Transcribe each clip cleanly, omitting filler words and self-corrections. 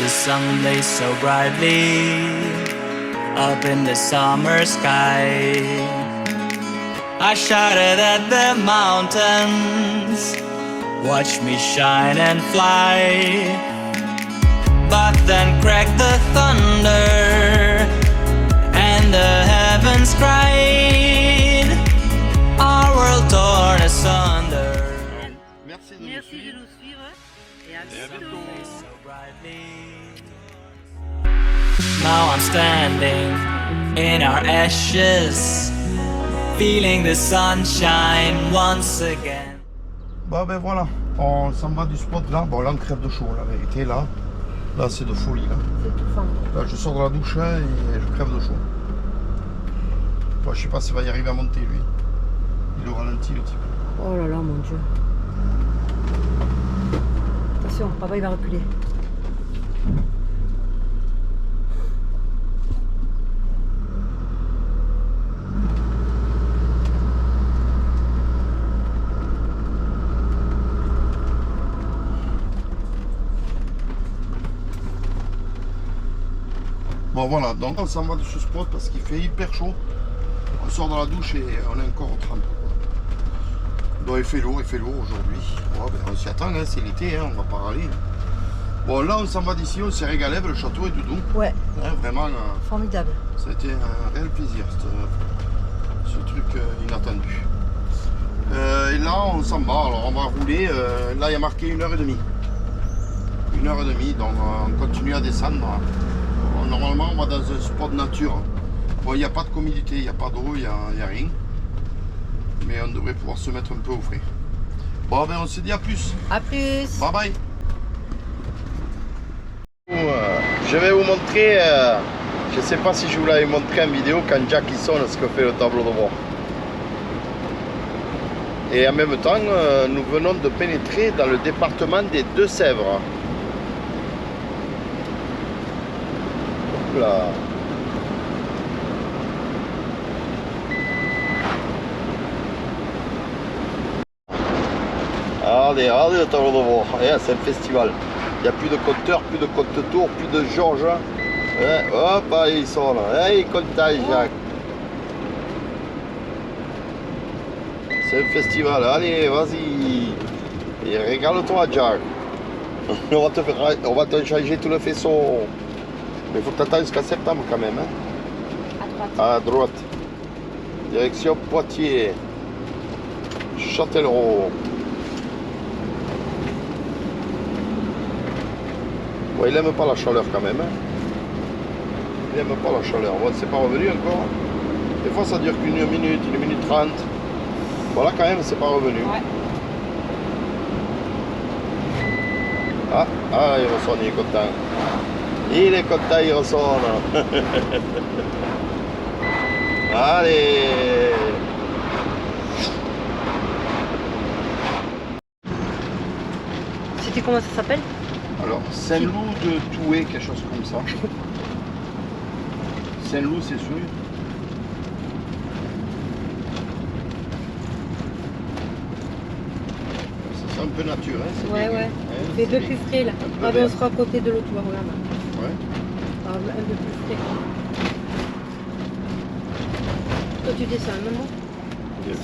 the sun blazed so brightly up in the summer sky. I shouted at the mountains, watch me shine and fly. But then cracked the thunder and the heavens cried, our world torn asunder. Merci de nous suivre et à bientôt. Now I'm standing in our ashes, feeling the sunshine once again. Bon ben voilà, on s'en va du spot là. Bon là on crève de chaud, la vérité là. Là c'est de folie là. C'est tout fin. Là je sors de la douche et je crève de chaud. Bon, je sais pas s'il va y arriver à monter lui. Il est au ralenti le type. Oh là là mon dieu. Attention, papa il va reculer. Bon voilà, donc on s'en va de ce spot parce qu'il fait hyper chaud. On sort de la douche et on est encore au 30. Bon il fait lourd aujourd'hui. Bon, ben, on s'y attend, hein, c'est l'été, hein, on va pas râler. Bon là on s'en va d'ici, on s'est régalé, le château est tout doux. Ouais. Hein, vraiment, Formidable. ça a été un réel plaisir ce truc inattendu. Et là on s'en va, alors on va rouler, là il y a marqué 1h30. 1h30, donc on continue à descendre. Normalement, on va dans un spot nature. Bon, il n'y a pas de communauté, il n'y a pas d'eau, il n'y a rien. Mais on devrait pouvoir se mettre un peu au frais. Bon, ben on se dit à plus. À plus. Bye bye. Je vais vous montrer, je ne sais pas si je vous l'avais montré en vidéo, quand Jack il sonne, ce que fait le tableau de bord. Et en même temps, nous venons de pénétrer dans le département des Deux-Sèvres. Là. Allez, le tableau de bord. C'est un festival. Il n'y a plus de compteur, plus de compte-tour, plus de Georges. Hop, allez, ils sont là. Il comptage, Jacques. C'est un festival. Allez, vas-y. Et régale-toi, Jack. On va te changer tout le faisceau. Mais il faut que tu attendes jusqu'à septembre quand même. Hein. À droite. À droite. Direction Poitiers. Châtellerault. Bon, il n'aime pas la chaleur quand même. Hein. Il n'aime pas la chaleur. Bon, c'est pas revenu encore. Des fois ça dure qu'une minute, 1 minute 30. Voilà quand même, c'est pas revenu. Ouais. Ah, il ressonne, il est content. Il est content, il ressonne. Allez. C'était comment ça s'appelle? Alors, Saint-Loup de Toué, quelque chose comme ça. Saint-Loup, c'est sûr. C'est un peu nature, hein. Ouais, ouais. Il fait un peu plus frais là. Ah, ben, on sera à côté de l'autre, regarde. Ouais. Ah, un peu plus frais. Toi, tu descends, maman? Yes.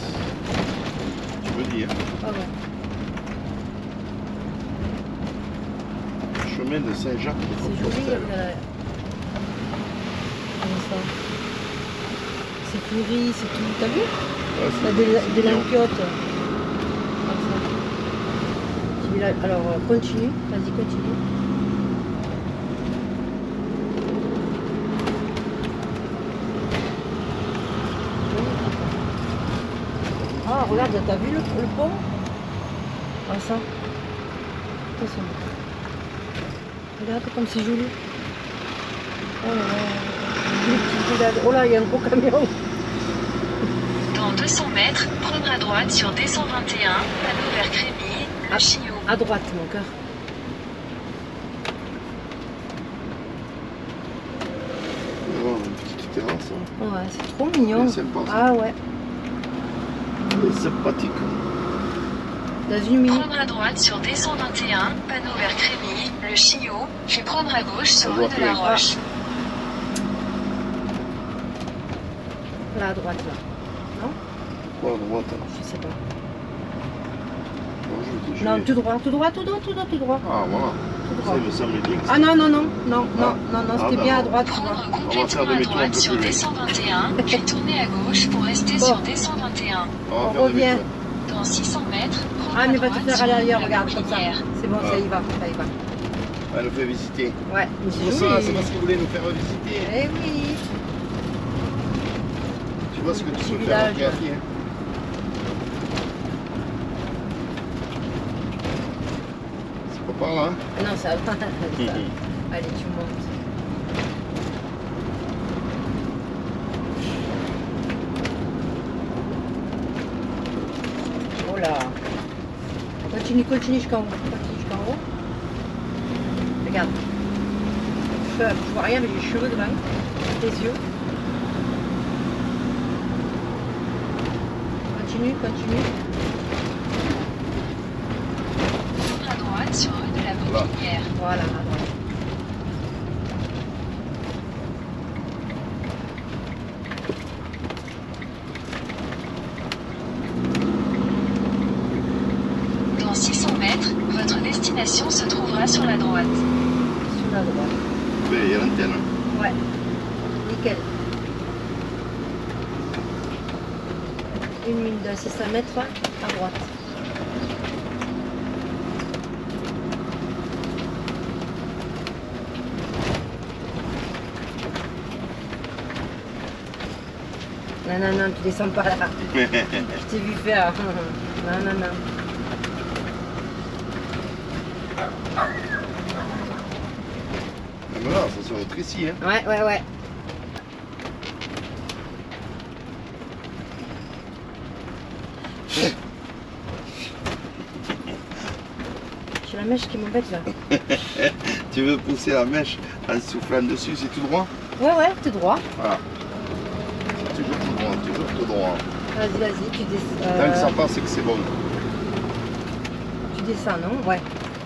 Tu veux dire. Ah ouais. Chemin de Saint-Jacques de C'est joli, Compostelle. Comment ça? C'est fleuri, c'est tout. T'as vu? Ouais, T'as des mignon. lampiotes. Comme ça. Alors, continue. Vas-y, continue. Ah, regarde, t'as vu le pont? Ah, ça. Attention. Regarde comme c'est joli. Oh là là. Les petites balades. Oh là, il y a un gros camion. Dans 200 mètres, prendre à droite sur D121, panneau vers Crémy, le Chiot. À droite, mon cœur. Oh, une petite terrasse. Hein. Ouais, c'est trop mignon. C'est sympa, ça. Ah ouais. C'est sympathique. États-Unis, Mini. Prendre à droite sur D121, panneau vers Crémy, le Chiot, puis prendre à gauche sur On rue voit de que- la Roche. Là, à droite, là. Non? Quoi, à droite? Je sais pas. Bon, je Non, vais- tout droit, tout droit, tout droit, tout droit, tout droit. Ah, voilà. Tout Ça, droit. il me semble bien que Ah non, non, non, non, Ah. non, non, non, c'était Ah, bien à d'accord. droite, tu vois. Prendre On va faire complètement à demi-tour un droite peu sur plus loin. D121, puis tourner à gauche pour rester Bon. sur D121. On va On faire revient. demi-tour. Dans 600 mètres, prendre Ah, à mais va droite te faire sur aller rue de ailleurs, la regarde, comme ça. Pépinière. C'est bon, ça y va, ça y va. Elle nous fait visiter. Ouais, mais C'est pour c'est ça, joli. c'est parce qu'il voulait nous faire visiter. Eh oui. Tu vois ce que tu Petit peux faire village. après, hein. C'est pas par là, hein. Non, ça va. Allez, tu montes. Oh là. Continue, continue jusqu'en haut. Continue jusqu'en haut. Regarde. Je vois rien, mais j'ai les cheveux devant. Tes yeux. Continue, continue. Prendre à droite sur rue de la Voilà. Pépinière. Voilà, à droite. Dans 600 mètres, votre destination se trouvera sur la droite. Sur la droite. Oui, il y a l'antenne. Ouais. Nickel. Une mine de 600 mètres à droite. Non, non, non, tu descends pas là. Je t'ai vu faire. Non, non, non. Même là, ça se rétrécit, hein. Ouais, ouais, ouais. J'ai la mèche qui m'embête là. Tu veux pousser la mèche en soufflant dessus, c'est tout droit? Ouais, ouais, t'es droit. Voilà. Toujours tout droit, toujours tout droit. Vas-y, vas-y, tu Tant que ça descends. passe, c'est que c'est bon. Tu descends, non? Ouais,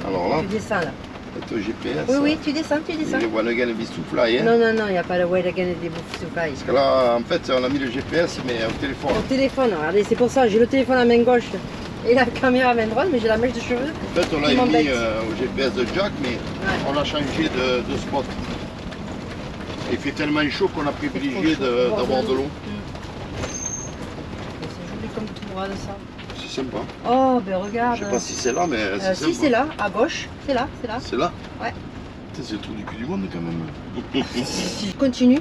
Alors là, tu descends là. avec le GPS. Oui, oui, tu descends, tu descends. Le Wannegan Bistoufly, hein. Non, non, non, il n'y a pas le Waylagan et des bouffes sous Parce que là, en fait, on a mis le GPS, mais au téléphone. Au téléphone, regardez, c'est pour ça, j'ai le téléphone à main gauche et la caméra à main droite, mais j'ai la mèche de cheveux. En fait, on l'a Qui m'embête. mis au GPS de Jack, mais on a changé de spot. Il fait tellement chaud qu'on a privilégié trop chaud, d'avoir de l'eau. C'est joli comme tout droit de ça. C'est sympa. Oh, ben regarde. Je sais pas si c'est là, mais c'est Si, sympa. c'est là, à gauche, c'est là, c'est là. C'est là? Ouais. Putain, c'est le trou du cul du monde quand même. Si je continue,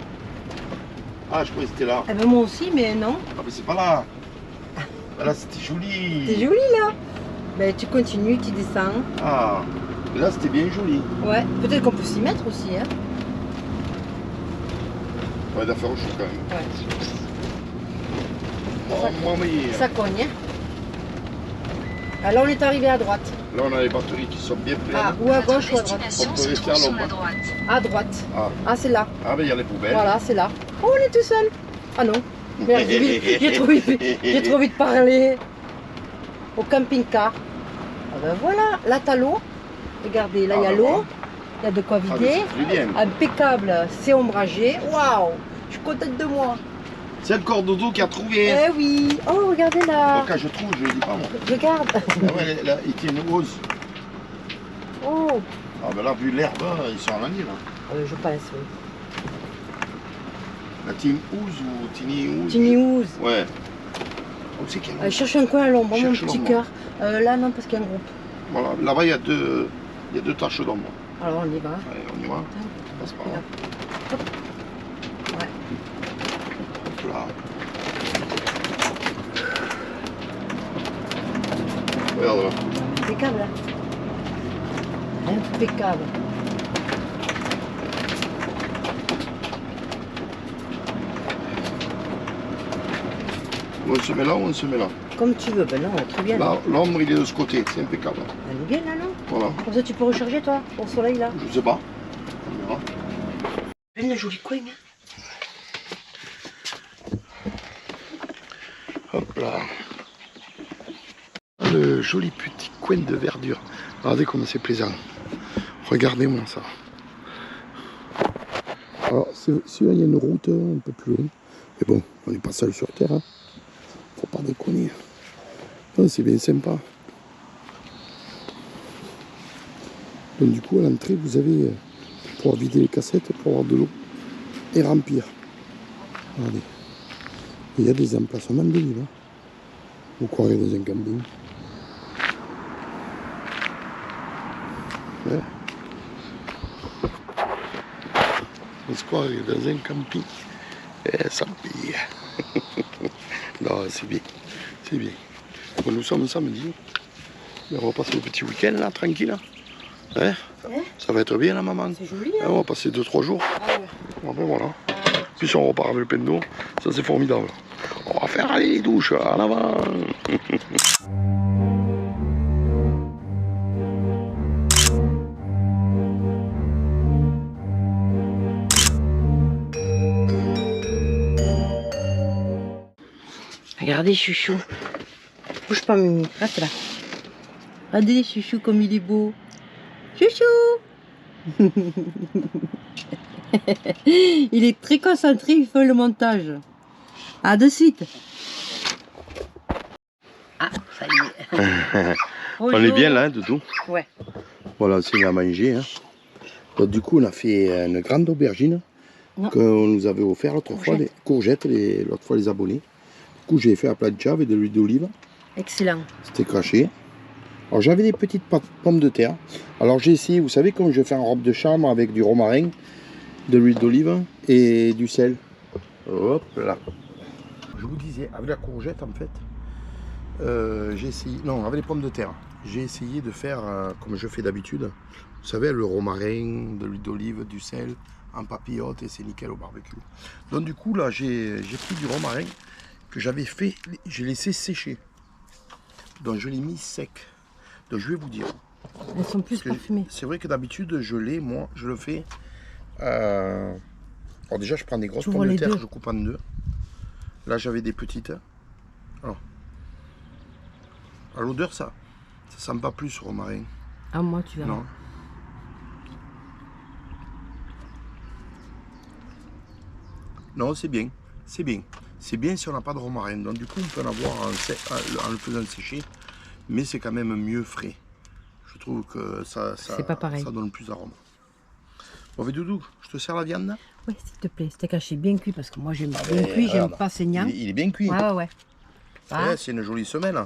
Ah, je croyais que c'était là. eh ben moi aussi, mais non. Ah, mais c'est pas là. Ah, là, c'était joli. C'est joli là. Ben tu continues, tu descends. Ah, mais là, c'était bien joli. Ouais, peut-être qu'on peut s'y mettre aussi, hein. Ouais, d'affaire au chaud quand même. Ouais. Moi, mais Ça cogne, hein. Alors on est arrivé à droite. là, on a les batteries qui sont bien pleines. Ah, ou à Votre gauche ou à droite. destination On peut se rester trouve à sur l'ombre. la droite. À droite. Ah, Ah, c'est là. ah ben il y a les poubelles. Voilà, c'est là. Oh, on est tout seul. Ah non. Merde, j'ai trop vite parlé. Au camping-car. Ah ben voilà, là t'as l'eau. Regardez, là il y a Ah, ben l'eau. voilà. Il y a de quoi Ah, mais vider. c'est très bien. Impeccable, c'est ombragé. Waouh, je suis contente de moi. C'est encore Dodo qui a trouvé. Eh oui. Oh, regardez là. Donc, quand je trouve, je le dis pas moi. Regarde. Ah ouais, là, il tient une hausse. Oh. Ah ben là, vu l'herbe, ils sont en l'année là. Je pense, oui. La team Ouz ou Tini Ouz. Tiny Ouz. Ouais. Où c'est qu'il y a un Cherche un coin à l'ombre, mon Cherche petit l'ombre. cœur. Là, non, parce qu'il y a un groupe. Voilà, là-bas, il y a deux taches d'ombre. Alors, on y va. Allez, on y va. On passe par là. Ouais. Hop là. Regarde là. Impeccable, hein. Impeccable. On se met là ou on se met là? Comme tu veux, ben non, très bien. Là, l'ombre, il est de ce côté, c'est impeccable. Elle est bien là, non? Voilà. Comme ça, tu peux recharger, toi, au soleil, là. Je sais pas. On verra. Un joli coin, hein. Hop là. Le joli petit coins de verdure. Regardez comme c'est plaisant. Regardez-moi ça. Alors, celui-là, il y a une route un peu plus loin. Mais bon, on n'est pas seul sur Terre. Hein. Faut pas déconner. C'est bien sympa. Donc du coup, à l'entrée, vous avez pour pouvoir vider les cassettes, pour avoir de l'eau et remplir. Regardez. Il y a des emplacements de lit là. Vous croirez dans un camping. Ouais. On se croirait dans un camping. Et ça paye. Non, c'est bien. C'est bien. Bon, nous sommes samedi. On va passer le petit week-end là, tranquille. Hein? Ça va être bien la maman. C'est joli. Hein? On va passer 2-3 jours. Ah ouais. Bon, ben voilà. Puis on repart avec le plein d'eau. Ça c'est formidable. On va faire aller les douches en avant. Regardez chouchou. Bouge pas Mimi, reste là. Regardez chouchou comme il est beau. Chouchou. Il est très concentré, il fait le montage. À de suite. Ah, ça y est. On est bien là, hein, Doudou. Ouais. Voilà, c'est à manger. Hein. Donc, du coup, on a fait une grande aubergine qu'on nous avait offert l'autre fois, les courgettes, l'autre fois les abonnés. Du coup, j'ai fait à plancha avec de l'huile d'olive. Excellent. C'était craché. Alors, j'avais des petites pommes de terre. Alors, j'ai essayé, vous savez, comme je fais en robe de chambre avec du romarin, de l'huile d'olive et du sel. Hop là. Je vous disais, avec la courgette, en fait, j'ai essayé, non, avec les pommes de terre, j'ai essayé de faire comme je fais d'habitude. Vous savez, le romarin, de l'huile d'olive, du sel, en papillote et c'est nickel au barbecue. Donc du coup, là, j'ai pris du romarin que j'avais fait, j'ai laissé sécher. Donc je l'ai mis sec. Donc je vais vous dire. Elles sont plus parfumées. C'est vrai que d'habitude, moi, je le fais. Alors déjà, je prends des grosses pommes de terre, je coupe en deux. Là, j'avais des petites. Alors, à l'odeur, ça sent pas plus romarin. Ah, moi, tu verras. Non. Non, c'est bien. C'est bien. C'est bien si on n'a pas de romarin. Donc, du coup, on peut en avoir en le faisant sécher. Mais c'est quand même mieux frais. Je trouve que ça donne plus d'arôme. Bon, mais Doudou, je te sers la viande? Oui, s'il te plaît. C'était caché bien cuit parce que moi, j'aime bien cuit, j'aime pas saignant. Il est bien cuit. Ouais. Ah. C'est une jolie semelle.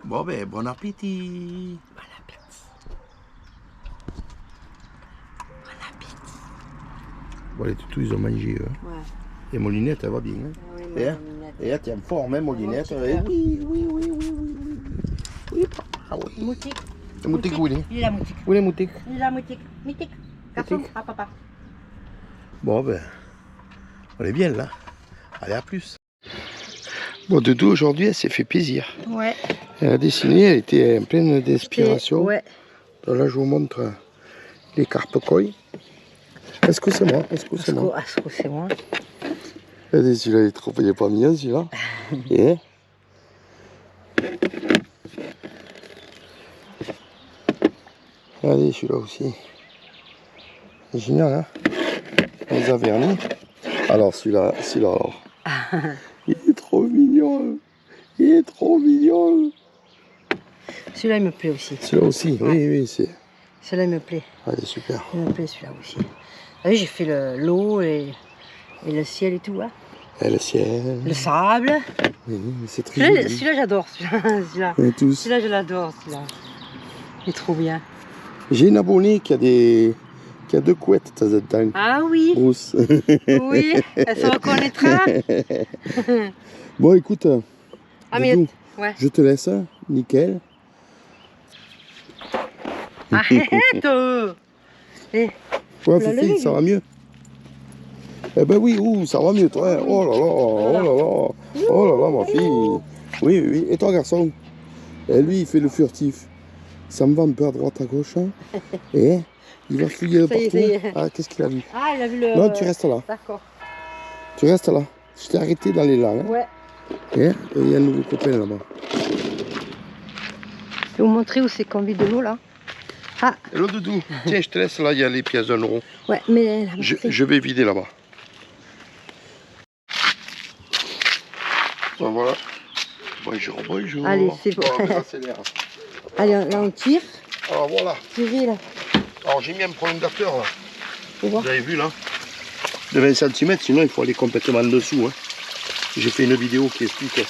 Bon, ben, bon appétit. Bon appétit. Bon appétit. Bon, les toutous, ils ont mangé. Hein. Ouais. Et Molinette, elle va bien. Hein. Oui, Et elle tient fort, même Molinette. Oui. Ah oui. Moutique. Le moutique, où il est? Il est la moutique. Où est le moutique? Il est la moutique. Moutique. Garçon, à papa. Bon, ben, on est bien là. Allez, à plus. Bon, Doudou, aujourd'hui, elle s'est fait plaisir. Ouais. Elle a dessiné, elle était en pleine d'inspiration. Ouais. Donc là, je vous montre les carpe koi. Est-ce que c'est moi? Est-ce que c'est moi? Regardez, celui-là, il est pas mignon, celui-là. Et regardez, celui-là aussi. C'est génial, hein? On les a vernis. Alors, celui-là, alors. Il est trop mignon. Il est trop mignon. Celui-là, il me plaît aussi. Celui-là aussi, oui, c'est. Celui-là, il me plaît. Allez, super. Il me plaît, celui-là aussi. Vous voyez, j'ai fait l'eau et le ciel et tout. Hein. Et le ciel. Le sable. Oui, c'est très joli. Celui-là, j'adore. Celui-là, je l'adore. Celui-là. Il est trop bien. J'ai une abonnée qui a deux couettes de temps en temps. Ah oui. Rousse. Oui, elle se reconnaîtra. Bon, écoute, Doudou, ouais. Je te laisse, nickel. Arrête. Ouais, Fifi, ça va mieux. Eh ben oui, ça va mieux, toi. Oh là là, ma fille. Oui. Et toi, garçon? Et lui, il fait le furtif. Ça me va un peu à droite, à gauche. Hein. Et il va fouiller partout. Ah, qu'est-ce qu'il a vu? Ah, il a vu le... Non, tu restes là. D'accord. Tu restes là. Je t'ai arrêté d'aller là. Hein. Ouais. Et il y a un nouveau copain là-bas. vais vous montrer où c'est qu'on vit de l'eau là. Ah, Hello Doudou, tiens, je te laisse là, il y a les pièces d'1 euro. ouais, mais là, Je vais vider là-bas. Bon, voilà. Bonjour, bonjour. Allez, c'est bon. Oh, on accélère. Allez, là on tire. Alors voilà. Tirez là. Alors j'ai mis un prolongateur là. Faut voir. Vous avez vu là? De 20 cm, sinon il faut aller complètement en dessous. Hein. J'ai fait une vidéo qui explique.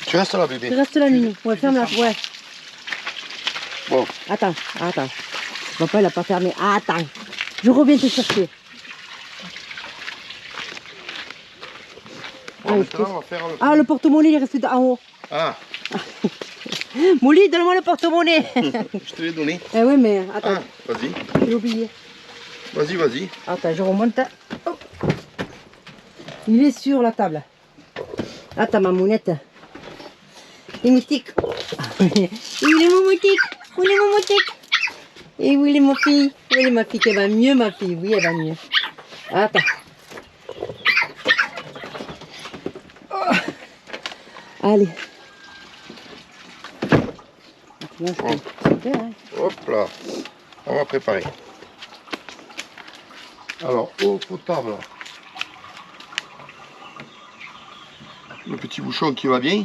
Tu restes là, bébé? Tu restes là, Minou. Ouais, ferme la. Ouais. Bon. Attends, attends. Papa, il a pas fermé. Ah, attends. Je reviens te chercher. Bon, maintenant, on va faire le... Ah, le porte-monnaie, il est resté en haut. Ah, Mouli, donne-moi le porte-monnaie. je te l'ai donné. Eh oui, mais attends, Ah, vas-y. j'ai oublié. Vas-y, vas-y. Attends, je remonte. Hop. Il est sur la table. Là, t'as ma mounette. Les moustiques. Où est mon moutique? Où est mon moutique? Et où est ma fille? Où est ma fille? Elle va mieux, ma fille. Oui, elle va mieux. Attends. Oh. Allez. Bon. Super, hein. Hop là. On va préparer. Alors, eau potable. Le petit bouchon qui va bien.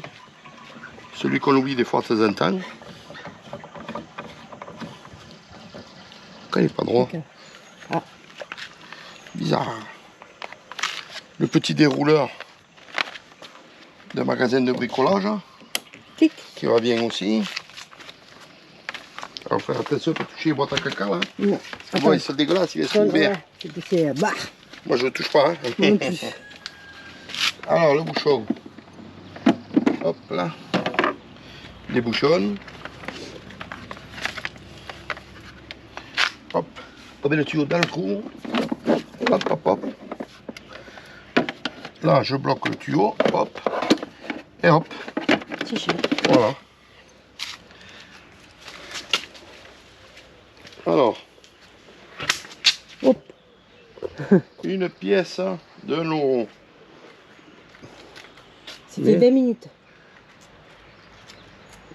Celui qu'on oublie des fois de temps en temps. Quand il n'est pas droit. Ok. Ah. Bizarre. Le petit dérouleur d'un magasin de bricolage. Clic. Qui va bien aussi. Alors faire attention pour toucher les boîtes à caca là. Non. Tu vois, ils sont dégueulasses, ils sont ouverts. C'est bah. Moi je ne touche pas. Hein. Non plus. Alors le bouchon. Hop là. Les bouchons. Hop. On met le tuyau dans le trou. Hop, hop, hop. Là je bloque le tuyau. Hop. Et hop. Voilà. Alors. Hop. Une pièce de 1 euro. C'était 20 minutes.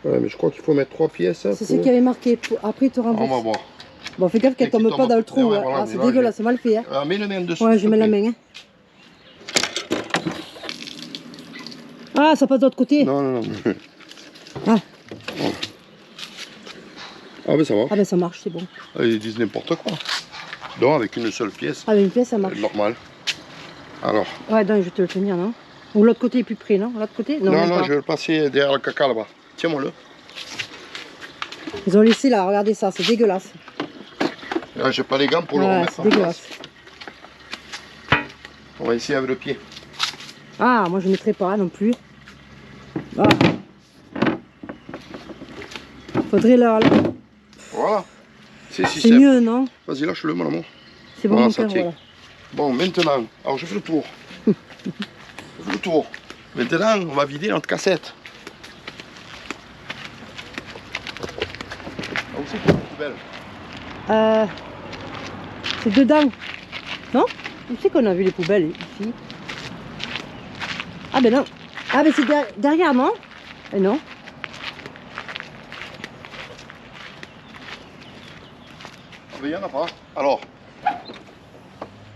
Ouais, mais je crois qu'il faut mettre 3 pièces. C'est ce qui avait marqué. Après, tu On va rembourses. voir. Bon, fais gaffe qu'elle Et qu'il tombe pas tombe dans le pas. trou. Ouais, Hein. voilà, Ah, mais c'est là, dégueulasse, c'est mal fait. Hein. Ah, mets le main dessus. Ouais, s'il je te mets la plaît. main. Hein. Ah, ça passe de l'autre côté. Non, non, non. Ah. Ah, ben ça va. Ah, ben ça marche, c'est bon. Ah, ils disent n'importe quoi. Donc, avec une seule pièce, Ah, ben une pièce, ça marche. normal. Alors. Ouais, donc je vais te le tenir, non? Ou l'autre côté est plus près, non? L'autre côté? Non, même non, pas. je vais le passer derrière le caca là-bas. Tiens-moi-le. Ils ont laissé là, regardez ça, c'est dégueulasse. Là, j'ai pas les gants pour le Ouais, remettre c'est en place. dégueulasse. On va essayer avec le pied. Ah, moi je ne mettrai pas non plus. Ah. Faudrait leur. Voilà. C'est si C'est simple. mieux, non? Vas-y, lâche-le, mon amour. C'est bon, Voilà, mon ça père, tient. voilà. Bon, maintenant, alors je fais le tour. Je fais le tour. Maintenant, on va vider notre cassette. Ah, où c'est qu'il y a une poubelle? C'est dedans. Non? Où c'est qu'on a vu les poubelles ici? Ah ben non. Ah ben c'est derrière, non? Eh non. Ah, ben, il n'y en a pas. Alors,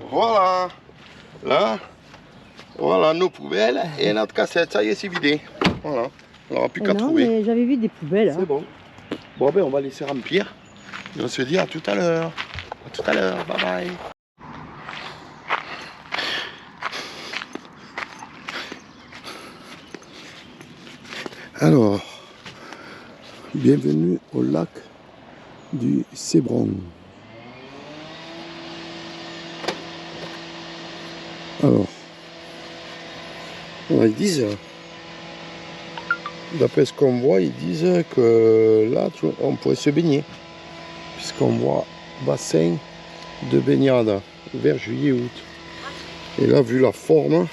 voilà. Là, voilà nos poubelles et notre cassette. Ça y est, c'est vidé. Voilà. On n'aura plus Eh qu'à non, trouver. mais j'avais vu des poubelles. C'est Hein. bon. Bon, ben, on va laisser remplir. Et on se dit à tout à l'heure. À tout à l'heure. Bye bye. Alors, bienvenue au lac du Sébron. Alors, ils disent, d'après ce qu'on voit, ils disent que là, on pourrait se baigner. Puisqu'on voit bassin de baignade vers juillet-août. Et là, vu la forme,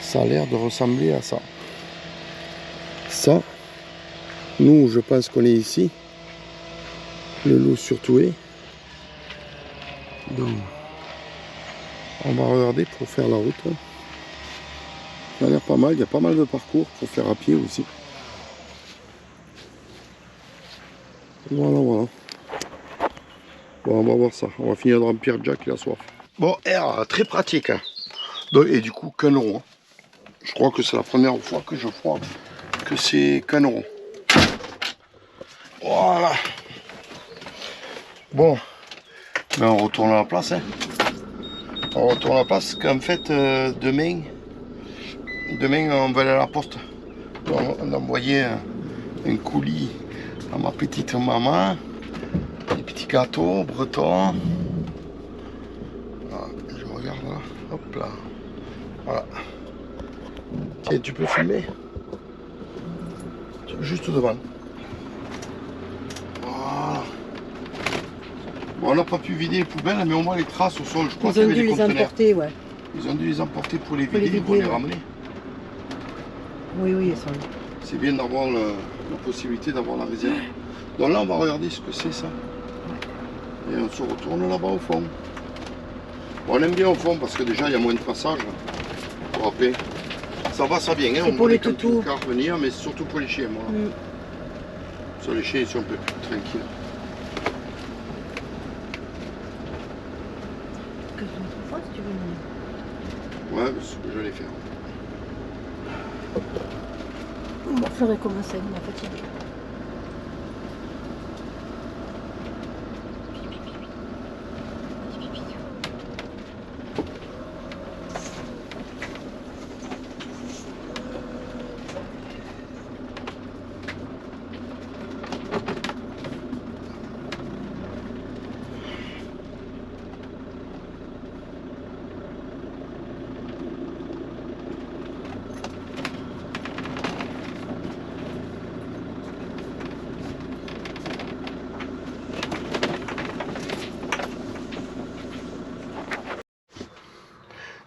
ça a l'air de ressembler à ça. Ça, nous, je pense qu'on est ici. Le loup surtoué. Donc, on va regarder pour faire la route. Ça a l'air pas mal, il y a pas mal de parcours pour faire à pied aussi. Voilà, voilà. Bon, on va voir ça. On va finir de remplir Jack, il a soif. Bon, air très pratique. Hein. Donc, et du coup, qu'un euro. Hein. Je crois que c'est la première fois que je vois que c'est qu'un euro. Voilà. Bon, ben on retourne à la place. Hein. On retourne à la place qu'en fait, demain, on va aller à la poste. On a envoyé un colis à ma petite maman. Des petits gâteaux bretons. Voilà, je regarde là. Hop là. Voilà. Tiens, tu peux filmer. Juste devant. Voilà. Bon, on n'a pas pu vider les poubelles, mais on voit les traces au sol. Je crois Ils ont dû les conteneurs. emporter, ouais. Ils ont dû les emporter pour les Pour vider, les pour les vider, ouais. ramener. Oui, oui, ils sont là. C'est bien d'avoir la possibilité d'avoir la réserve. Donc là, on va regarder ce que c'est ça. Et on se retourne là-bas au fond. Bon, on aime bien au fond parce que déjà, il y a moins de passage. Pour rappeler. Ça va, ça vient. Hein. C'est On pour voit les des toutous. camping-cars venir, mais surtout pour les chiens, moi. Mm. Sur les chiens, ils sont un peu plus tranquilles. Que je me trouve si tu veux. Ouais, c'est ce que je vais faire. On va faire recommencer, on est fatigué.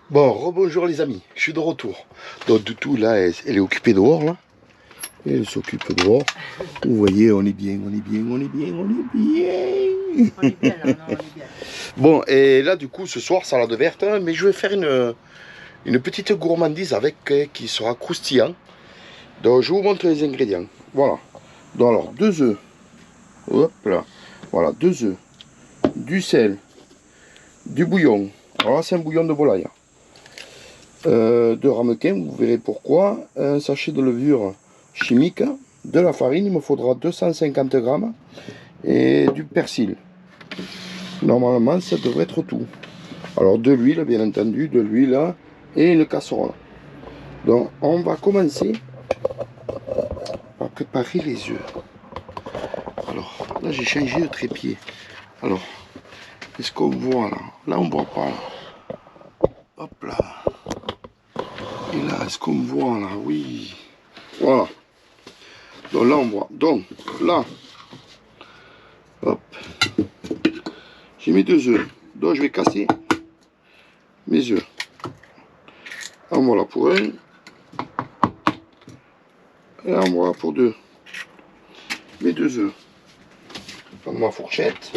Bon, rebonjour les amis, je suis de retour. Donc Doutou là, elle est occupée dehors là. Elle s'occupe dehors. Vous voyez, on est bien, on est bien, on est bien, on est bien. On est bien là, non, on est bien. Bon, et là du coup ce soir salade verte, mais je vais faire une petite gourmandise avec qui sera croustillant. Donc je vous montre les ingrédients. Voilà. Donc alors 2 œufs. Hop là. Voilà, 2 œufs. Du sel. Du bouillon. Alors là c'est un bouillon de volaille. De ramequin, vous verrez pourquoi. Un sachet de levure chimique. De la farine, il me faudra 250 grammes. Et du persil. Normalement ça devrait être tout. Alors de l'huile bien entendu, de l'huile et une casserole. Donc on va commencer par préparer les œufs. Alors là j'ai changé de trépied. Alors est-ce qu'on voit là? Là on voit pas là. Hop là. Et là est-ce qu'on voit là? Oui. Voilà. Donc là on voit. Donc là. Hop. J'ai mes 2 œufs. Donc je vais casser mes œufs. En voilà pour un. Et en voilà pour 2. Mes 2 œufs. Prends ma fourchette.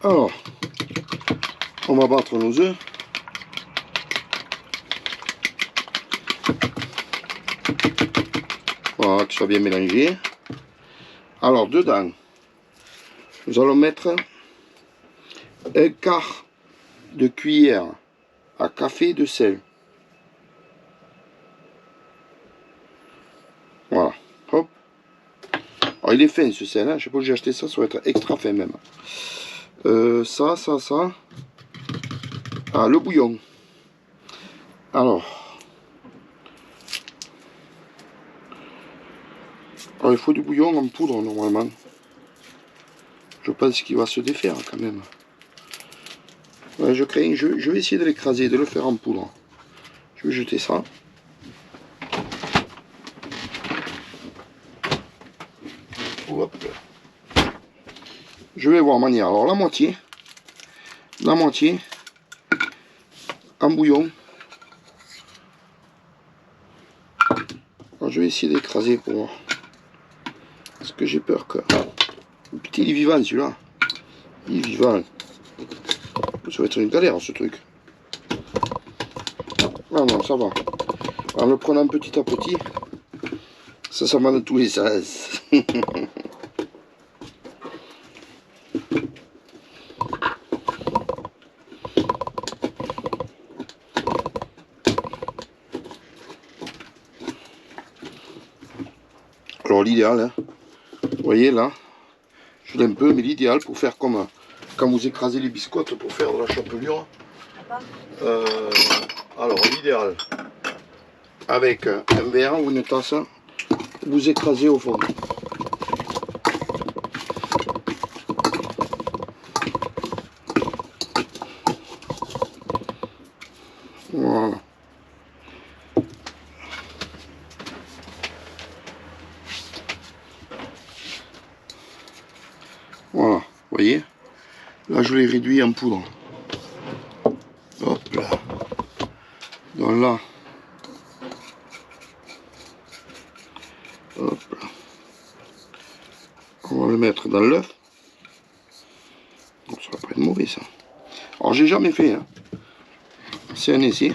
Alors, on va battre nos œufs. Voilà, que ça soit bien mélangé. Alors, dedans, nous allons mettre un quart de cuillère à café de sel. Voilà, hop. Alors, il est fin ce sel, hein. Je sais pas où j'ai acheté ça, ça va être extra fin même. Ça. Ah, le bouillon. Alors, il faut du bouillon en poudre normalement. Je pense qu'il va se défaire quand même. Ouais, je crains, je vais essayer de l'écraser, de le faire en poudre. Je vais jeter ça. Hop. Je vais voir manière. Alors la moitié en bouillon. Alors, je vais essayer d'écraser pour voir. Parce que j'ai peur que... Putain, il est vivant celui-là. Il est vivant. Ça va être une galère ce truc. Non, non, ça va. En le prenant petit à petit, ça va dans tous les sens. Alors l'idéal, hein, vous voyez là, je l'ai un peu, mais l'idéal pour faire comme quand vous écrasez les biscottes pour faire de la chapelure. Alors l'idéal, avec un verre ou une tasse, vous écrasez au fond. Voilà. Voilà, vous voyez, là je l'ai réduit en poudre. Hop là. Donc là, hop là. On va le mettre dans l'œuf. Ça va pas être mauvais ça. Alors j'ai jamais fait, hein. C'est un essai.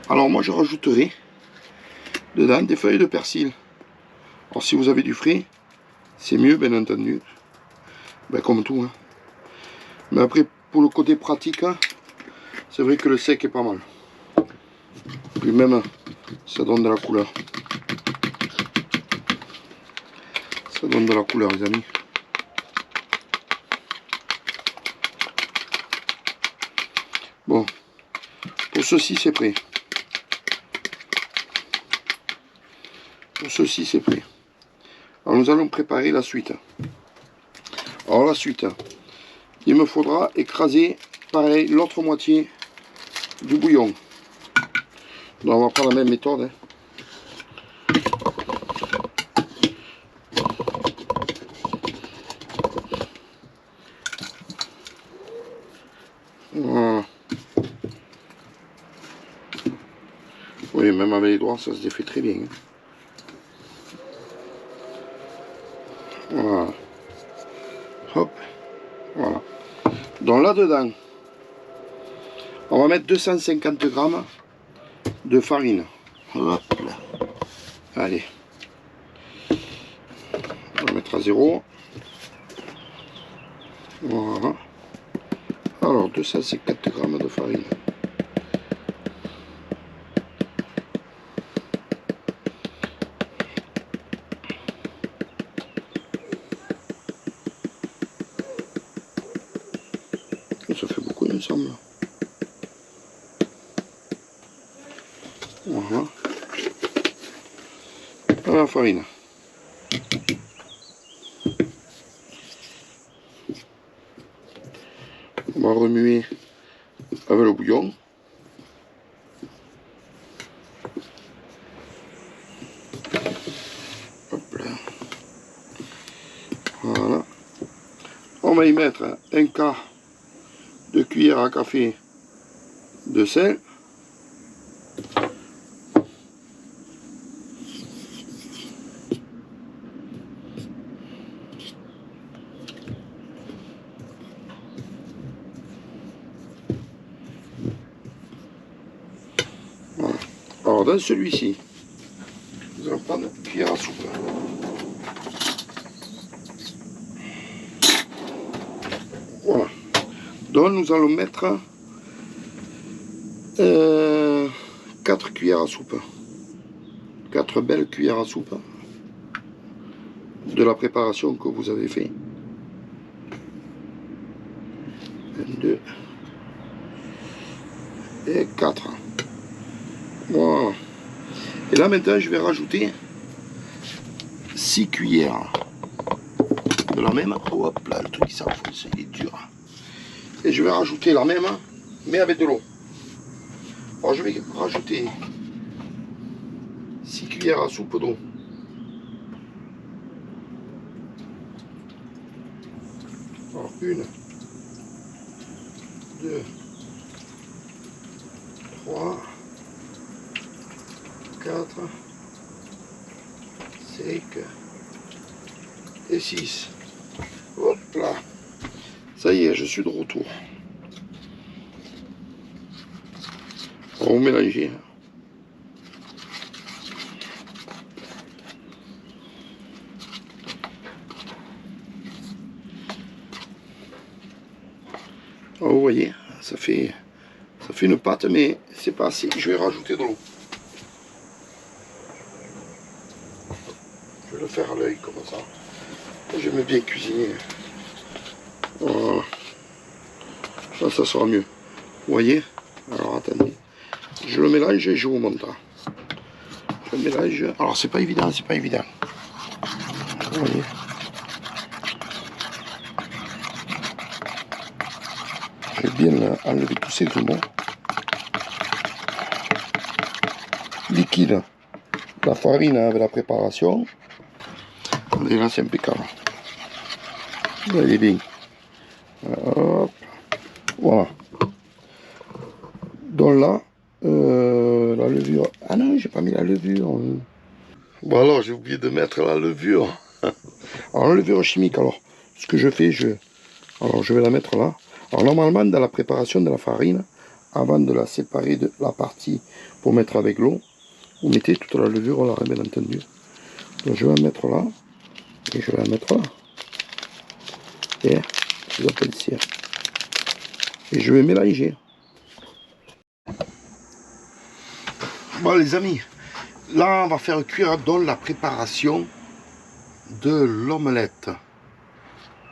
Alors moi je rajouterai dedans des feuilles de persil. Alors si vous avez du frais, c'est mieux bien entendu. Ben, comme tout. Hein. Mais après pour le côté pratique, hein, c'est vrai que le sec est pas mal. Puis même ça donne de la couleur. Ça donne de la couleur les amis. Bon, pour ceci c'est prêt. Pour ceci c'est prêt. Alors nous allons préparer la suite. Alors la suite, il me faudra écraser pareil l'autre moitié du bouillon. Donc on va prendre la même méthode. Hein. Voilà. Oui, même avec les doigts, ça se défait très bien. Hein. Voilà. Hop. Voilà. Donc là-dedans, on va mettre 250 grammes de farine. Hop là. Allez. On va mettre à 0. Voilà. Alors, 250 grammes de farine. Ça fait beaucoup, il me semble. Voilà. La farine. On va remuer avec le bouillon. Hop là. Voilà. On va y mettre un quart de cuillère à café de sel. Voilà. Alors dans celui-ci, nous allons prendre une cuillère à soupe. Voilà. Donc nous allons mettre 4 cuillères à soupe. 4 belles cuillères à soupe de la préparation que vous avez fait. 1, 2 et 4. Voilà. Et là maintenant je vais rajouter 6 cuillères de la même. Hop là, le truc qui s'enfonce, il est dur. Et je vais rajouter la même, mais avec de l'eau. Alors je vais rajouter 6 cuillères à soupe d'eau. Alors 1, 2, 3, 4, 5 et 6. Hop là. Ça y est, je suis de retour. On va mélanger. Alors, vous voyez, ça fait une pâte, mais c'est pas assez. Je vais rajouter de l'eau. Je vais le faire à l'œil comme ça. J'aime bien cuisiner. Voilà. Là, ça sera mieux. Vous voyez? Alors attendez. Je le mélange et je vous montre. Je le mélange. Alors c'est pas évident, c'est pas évident. Vous voyez? Je vais bien enlever tous ces grumeaux. Liquide. La farine avec la préparation. Et là c'est impeccable. Elle est bien. Hop. Voilà. Donc là, la levure. Ah non, j'ai pas mis la levure. Bon alors, j'ai oublié de mettre la levure. Alors la levure chimique, alors, ce que je fais, alors je vais la mettre là. Alors normalement, dans la préparation de la farine, avant de la séparer de la partie pour mettre avec l'eau, vous mettez toute la levure là, bien entendu. Donc je vais la mettre là, et je vais la mettre là. Et je l'appelle ici. Et je vais mélanger. Bon les amis, là on va faire cuire donc la préparation de l'omelette.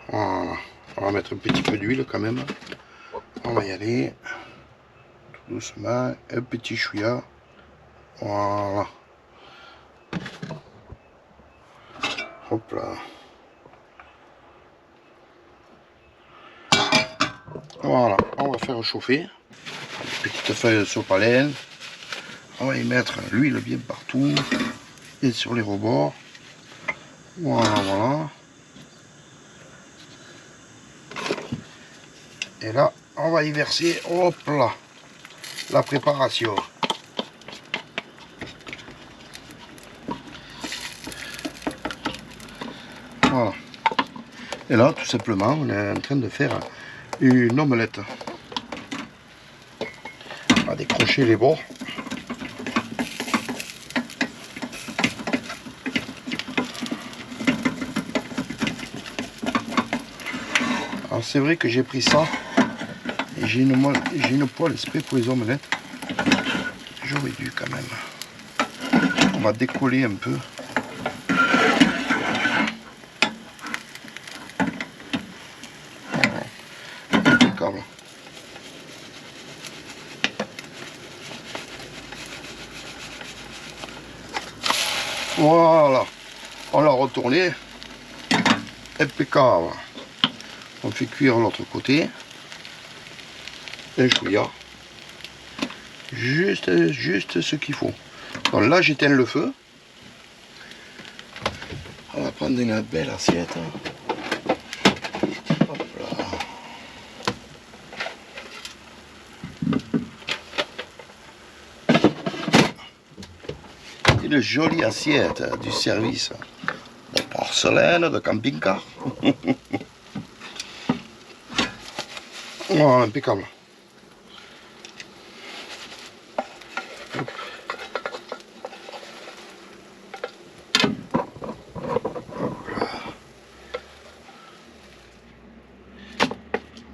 Voilà. On va mettre un petit peu d'huile quand même. On va y aller tout doucement, un petit chouïa. Voilà. Hop là. Voilà, on va faire chauffer. Petite feuille de sopalin. On va y mettre l'huile bien partout et sur les rebords. Voilà, voilà. Et là, on va y verser, hop là, la préparation. Voilà. Et là, tout simplement, on est en train de faire une omelette. On va décrocher les bords. Alors c'est vrai que j'ai pris ça et j'ai une poêle spé pour les omelettes. J'aurais dû quand même. On va décoller un peu. Impeccable. Voilà. On l'a retourné. Impeccable. On fait cuire l'autre côté. Un chouïa. Juste ce qu'il faut. Donc là, j'éteins le feu. On va prendre une belle assiette. Hop là. Une jolie assiette du service de porcelaine, de camping-car. Voilà, impeccable.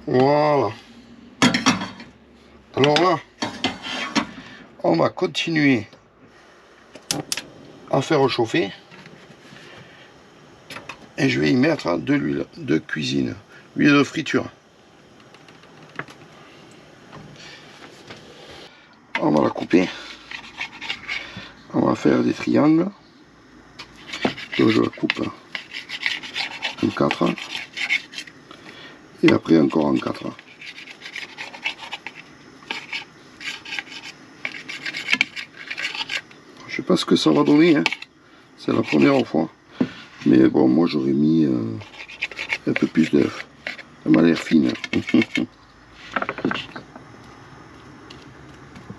Voilà. Alors là, on va continuer à faire chauffer. Et je vais y mettre de l'huile de cuisine, l'huile de friture. On va la couper. On va faire des triangles. Donc je la coupe en 4. Et après encore en 4. Je sais pas ce que ça va donner, hein. C'est la première fois. Mais bon, moi j'aurais mis un peu plus d'œuf. Elle m'a l'air fine.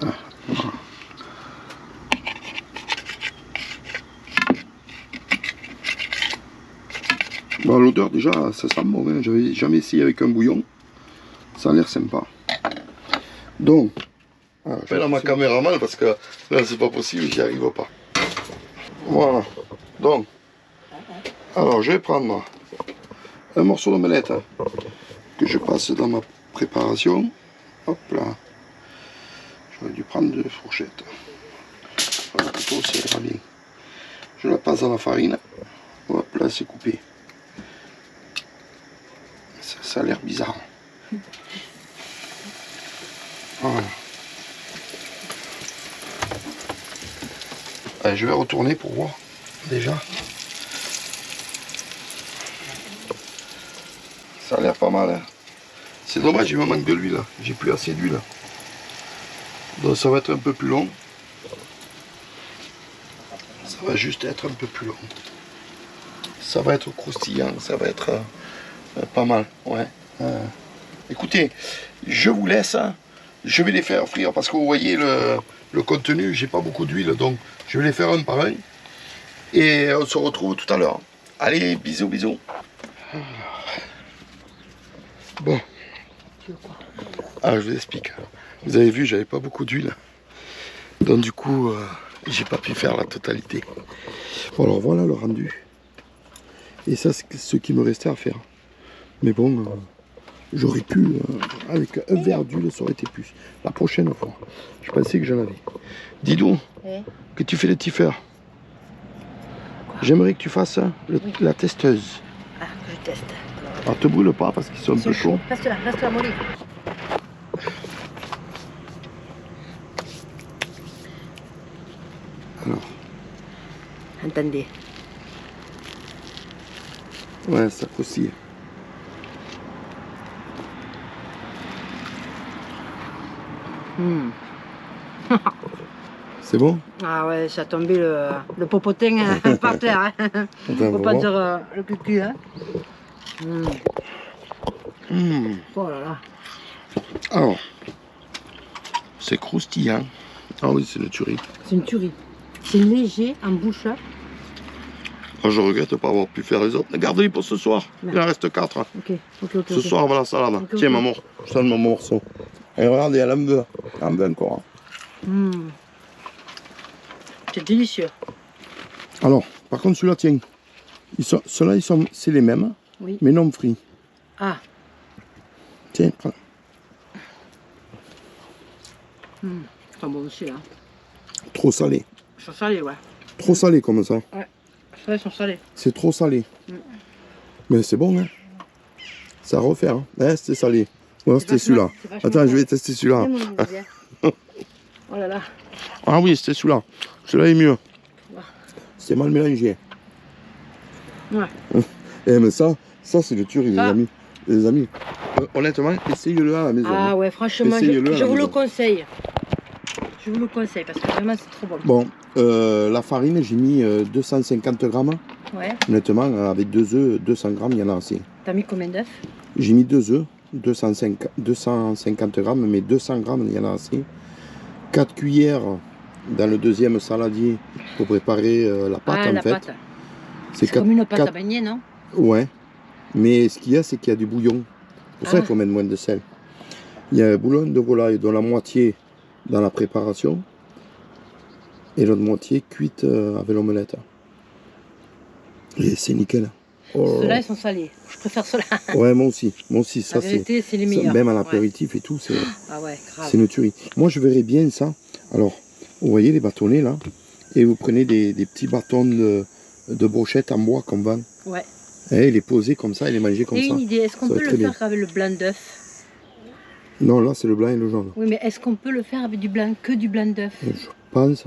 Ah, voilà. Bon, l'odeur déjà, ça sent bon. Hein. J'avais jamais essayé avec un bouillon. Ça a l'air sympa. Donc, Ah, je fais dans ma caméraman parce que là c'est pas possible, j'y arrive pas. Voilà. Donc, alors je vais prendre un morceau d'omelette que je passe dans ma préparation. Hop là. J'aurais dû prendre 2 fourchettes. Voilà, plutôt c'est très bien. Je la passe dans la farine. Hop là, c'est coupé. Ça a l'air bizarre. Voilà. Allez, je vais retourner pour voir déjà. Ça a l'air pas mal. Hein. C'est dommage, il me manque de l'huile. J'ai plus assez d'huile. Donc ça va être un peu plus long. Ça va juste être un peu plus long. Ça va être croustillant, ça va être pas mal. Ouais. Écoutez, je vous laisse. Hein. Je vais les faire frire parce que vous voyez le contenu, j'ai pas beaucoup d'huile, donc je vais les faire un par un. Et on se retrouve tout à l'heure. Allez, bisous, bisous. Bon. Alors je vous explique. Vous avez vu, j'avais pas beaucoup d'huile. Donc du coup, j'ai pas pu faire la totalité. Bon, alors voilà le rendu. Et ça, c'est ce qui me restait à faire. Mais bon, j'aurais pu, avec un verre d'huile, ça aurait été plus. La prochaine fois, je pensais que j'en avais. Dis donc, que tu fais le tiffer. J'aimerais que tu fasses la testeuse. Ah, que je teste. Alors te brûle pas parce qu'ils sont un peu chauds. Reste là, molly. Alors. Entendez. Ouais, ça croustille. C'est bon? Ah ouais, ça a tombé le popotin par terre. Hein. Faut pas dire le cucu. Hein. Oh là là. Alors, c'est croustillant. Ah oui, c'est une tuerie. C'est une tuerie. C'est léger en bouche. Ah, je regrette de ne pas avoir pu faire les autres. Garde-les pour ce soir. Ouais. Il en reste 4. Ok. Ce soir, on va la salade. Ok, Tiens, ok. maman, je donne mon morceau. Et regarde, il y a l'ambe. L'ambe encore. C'est délicieux. Alors, par contre, celui-là, tiens. Ceux-là, c'est les mêmes, Oui. mais non frits. Ah. Tiens, prends. C'est bon aussi. Hein. Trop salé. Ils sont salés, ouais. Trop salé comme ça. Ouais. Ça, ils sont salés. C'est trop salé. Mais c'est bon, hein. Ça à refaire. Hein. Ouais, c'était salé. Ouais, c'était celui-là. Attends, je vais tester celui-là. Oh là là. Ah oui, c'était celui-là. Celui-là est mieux. C'est mal mélangé. Ouais. Eh, mais ça c'est le tuerie, les amis. Les amis. Honnêtement, essayez-le à la maison. Ah ouais, franchement, Essayez-le à je la vous le maison. conseille. Je vous le conseille parce que vraiment, c'est trop bon. Bon, la farine, j'ai mis 250 grammes. Ouais. Honnêtement, avec 2 œufs, 200 grammes, il y en a assez. T'as mis combien d'œufs? J'ai mis 2 œufs, 250 grammes, mais 200 grammes, il y en a assez. 4 cuillères dans le deuxième saladier pour préparer la pâte, en la fait. Pâte. C'est comme une pâte à baigner, non? Ouais, mais ce qu'il y a, c'est qu'il y a du bouillon. C'est pour ça qu'il faut mettre moins de sel. Il y a un bouillon de volaille dont la moitié dans la préparation et l'autre moitié cuite avec l'omelette. Et c'est nickel. Oh. Ceux-là, ils sont salés. Je préfère ceux-là. Ouais, moi aussi. Ça, La vérité, c'est les meilleurs. même à l'apéritif et tout, c'est Ah ouais, grave. une tuerie. Moi, je verrais bien ça. Alors, vous voyez les bâtonnets là, et vous prenez des petits bâtons de brochettes en bois qu'on vend. Ouais. Et les poser comme ça et les manger comme Et ça. une idée, est-ce qu'on Ça va peut être le très faire avec le blanc d'œuf? Non, là, c'est le blanc et le jaune. Oui, mais est-ce qu'on peut le faire avec du blanc, que du blanc d'œuf? Je pense.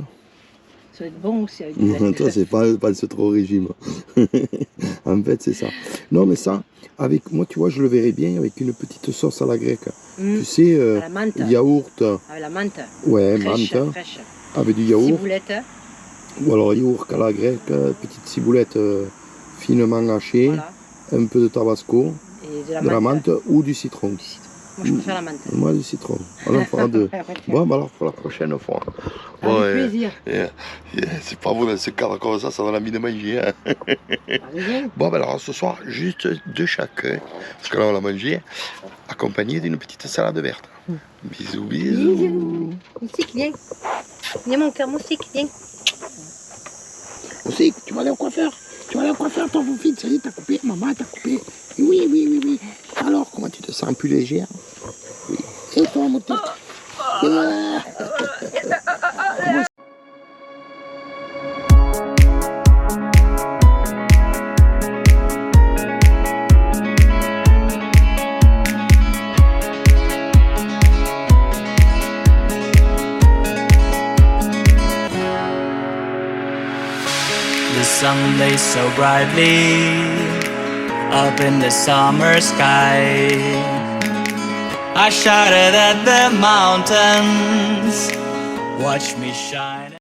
Ça va être bon aussi avec du blanc Toi, d'œuf. c'est pas ce trop au régime. En fait, c'est ça. Non, mais ça, avec moi, tu vois, je le verrais bien avec une petite sauce à la grecque. Tu sais, À la menthe. yaourt. Avec la menthe. Ouais, Fraîche, menthe. fraîche. Avec du yaourt. Ciboulette. Ou alors yaourt à la grecque, petite ciboulette finement hachée, Voilà. un peu de tabasco, Et de la menthe ou du citron. Du citron. Moi, je préfère la menthe. Moi, du citron. On en fera deux. Bon, bah alors pour la prochaine fois. Avec Ouais, plaisir. c'est pas vous dans ce cadre comme ça donne envie de manger. Hein. Allez-y. Bon, bah alors ce soir, juste de chacun, parce que là on l'a mangé, accompagné d'une petite salade verte. Bisous, bisous. Bisous. Moustique, viens. Viens mon cœur, Moustique, viens. Aussi, tu vas aller au coiffeur. Tu vas aller au coiffeur, ton fils. Ça y est, t'as coupé. Maman, t'as coupé. Oui, oui, oui, oui. Alors, comment tu te sens plus légère? Oui. Et toi, mon petit? The sun lays so brightly up in the summer sky. I shouted at the mountains, watch me shine.